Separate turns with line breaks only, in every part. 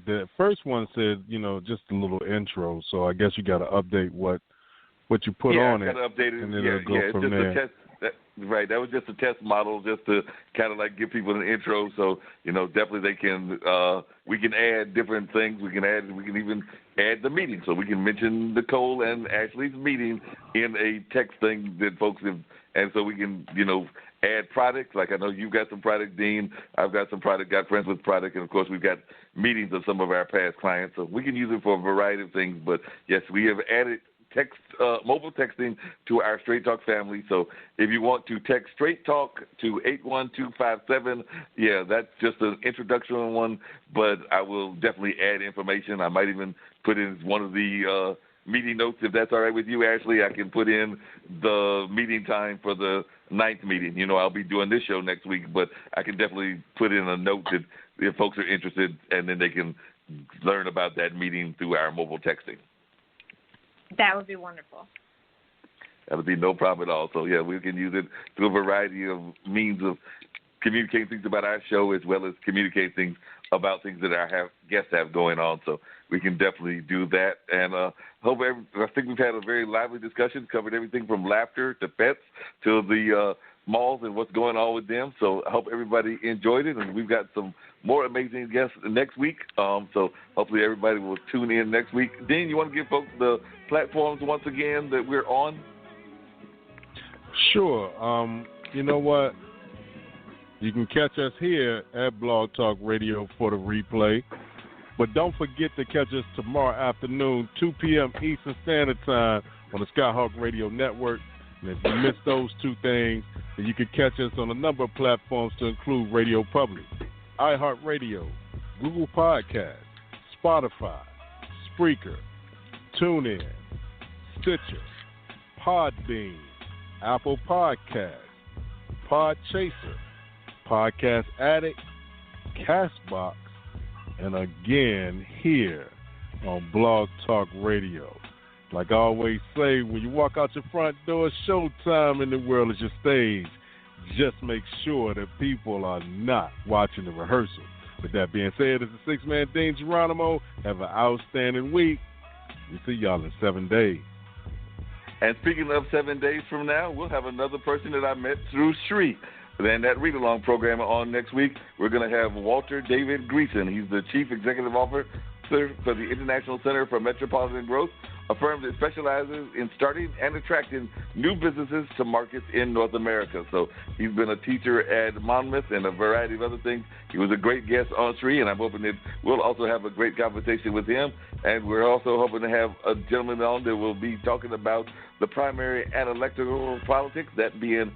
the first one said, just a little intro. So I guess you got to update what you put on it, and then it'll go from there.
A test. Right, that was just a test model, just to kind of like give people an intro. So definitely they can. We can add different things. We can even add the meeting. So we can mention Nicole and Ashley's meeting in a text thing that folks have, and so we can add products. Like I know you've got some product, Dean. I've got some product. Got friends with product, and of course we've got meetings of some of our past clients. So we can use it for a variety of things. But yes, we have added mobile texting to our Straight Talk family. So if you want to text Straight Talk to 81257, that's just an introduction one, but I will definitely add information. I might even put in one of the meeting notes, if that's all right with you, Ashley. I can put in the meeting time for the 9th meeting. I'll be doing this show next week, but I can definitely put in a note that if folks are interested, and then they can learn about that meeting through our mobile texting.
That would be wonderful.
That would be no problem at all. So, we can use it through a variety of means of communicating things about our show, as well as communicating things about things that our guests have going on. So we can definitely do that. And I think we've had a very lively discussion, covered everything from laughter to pets to the malls and what's going on with them. So I hope everybody enjoyed it, and we've got some more amazing guests next week. So hopefully everybody will tune in next week. Dean, you want to give folks the platforms once again that we're on?
Sure. You know what? You can catch us here at Blog Talk Radio for the replay. But don't forget to catch us tomorrow afternoon, 2 p.m. Eastern Standard Time on the Skyhawk Radio Network. And if you miss those two things, then you can catch us on a number of platforms to include Radio Public, iHeartRadio, Google Podcasts, Spotify, Spreaker, TuneIn, Stitcher, Podbean, Apple Podcasts, Podchaser, Podcast Addict, Castbox, and again here on Blog Talk Radio. Like I always say, when you walk out your front door, showtime in the world is your stage. Just make sure that people are not watching the rehearsal. With that being said, it's the 6-man Dean Geronimo. Have an outstanding week. We see y'all in 7 days.
And speaking of 7 days from now, we'll have another person that I met through Sri. Then that read-along program on next week, we're going to have Walter David Greason. He's the Chief Executive Officer for the International Center for Metropolitan Growth, a firm that specializes in starting and attracting new businesses to markets in North America. So he's been a teacher at Monmouth and a variety of other things. He was a great guest on Sri, and I'm hoping that we'll also have a great conversation with him. And we're also hoping to have a gentleman on that will be talking about the primary and electoral politics, that being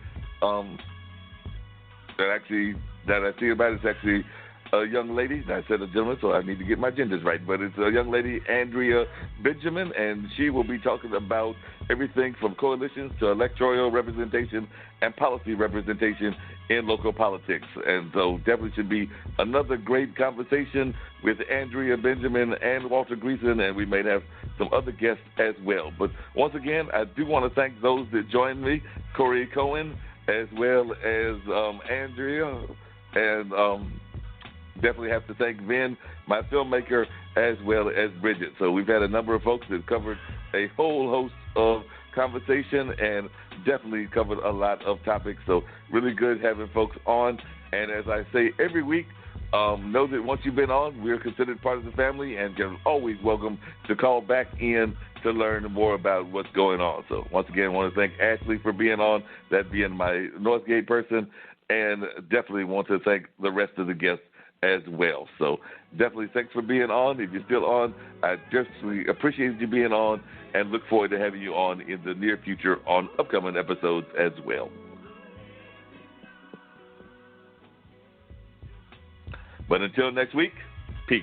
that I see about it's actually a young lady. I said a gentleman, so I need to get my genders right. But it's a young lady, Andrea Benjamin, and she will be talking about everything from coalitions to electoral representation and policy representation in local politics. And so definitely should be another great conversation with Andrea Benjamin and Walter Greason, and we may have some other guests as well. But once again, I do want to thank those that joined me, Corey Cohen, as well as Andrea, and definitely have to thank Vin, my filmmaker, as well as Bridget. So we've had a number of folks that covered a whole host of conversation and definitely covered a lot of topics. So really good having folks on. And as I say every week, know that once you've been on, we're considered part of the family, and you're always welcome to call back in to learn more about what's going on. So once again, I want to thank Ashley for being on, that being my Northgate person, and definitely want to thank the rest of the guests as well. So definitely thanks for being on. If you're still on, I definitely appreciate you being on and look forward to having you on in the near future on upcoming episodes as well. But until next week, peace.